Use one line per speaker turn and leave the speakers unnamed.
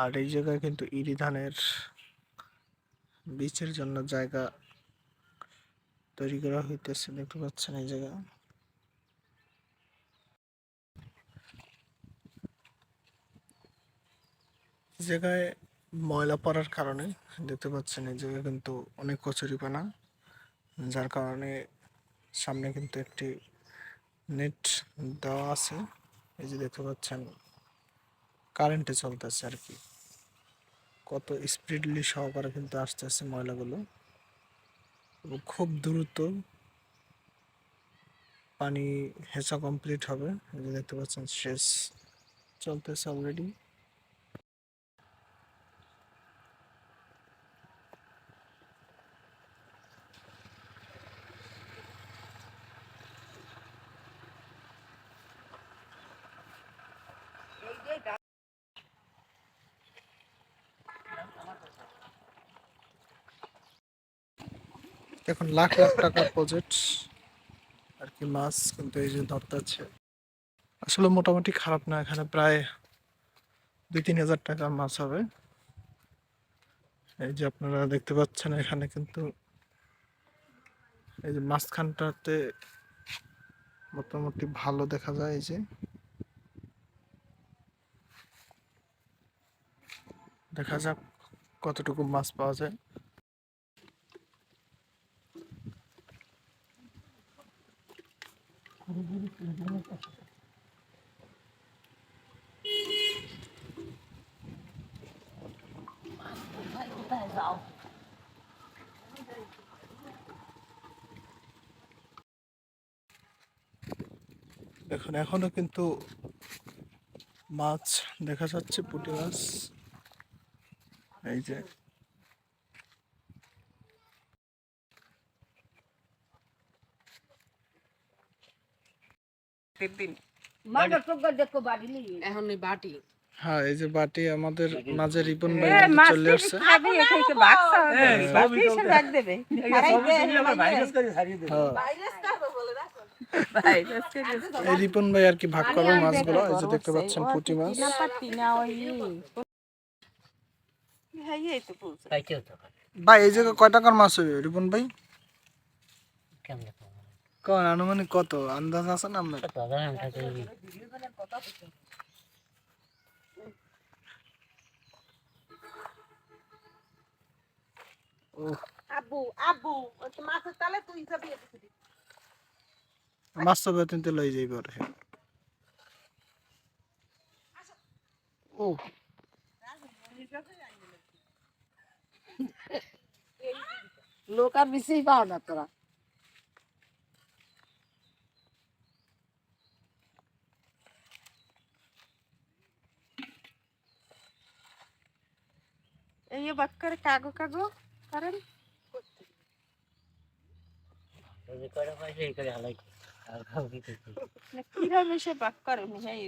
আর এই জায়গায় কিন্তু ইরি ধানের বীজের জন্য জায়গা তৈরি করা হইতেছে, দেখতে পাচ্ছেন এই জায়গা। জায়গায় ময়লা পড়ার কারণে দেখতে পাচ্ছেন এই জায়গায় কিন্তু অনেক কচুরিপানা, যার কারণে সামনে কিন্তু একটি নেট দেওয়া আছে। এই যে দেখতে পাচ্ছেন কারেন্টে চলতেছে আর কি, কত স্পিডলি সহকারে কিন্তু আসতেছে ময়লাগুলো, খুব দ্রুত পানি হেঁচা কমপ্লিট হবে। এই যে দেখতে পাচ্ছেন শেষ চলতেছে অলরেডি। এখন লাখ লাখ টাকার প্রজেক্ট আর কি, মাছ কিন্তু এই যে ধরতেছে, আসলে মোটামুটি খারাপ না। এখানে প্রায় 2-3 হাজার টাকার মাছ হবে। এই যে আপনারা দেখতে পাচ্ছেন এখানে কিন্তু এই যে মাঝখানটাতে মোটামুটি ভালো দেখা যায়। এই যে দেখা যাক কতটুকু মাছ পাওয়া যায়। দেখুন এখনো কিন্তু মাছ দেখা যাচ্ছে, পুঁটি মাছ। এই যে হ্যাঁ, এই যে বাটি আমাদের মাঝে রিপন ভাই চলে আসছে। এই রিপন ভাই আর কি ভাগ করবে মাছগুলো। এই যে দেখতে পাচ্ছেন পুঁটি মাছ। ভাই এই জায়গায় কয় টাকার মাছ হবে রিপন ভাই? কোন আনুমানিক কত আন্দাজ আছে না আপনার? মাছ তো বেতন তো লই যাইব আর ও
লোক আর বেশি পাও না তোরা। এই বাক করে কাগো কাগো করেন কিভাবে সে বাক করে মিশাই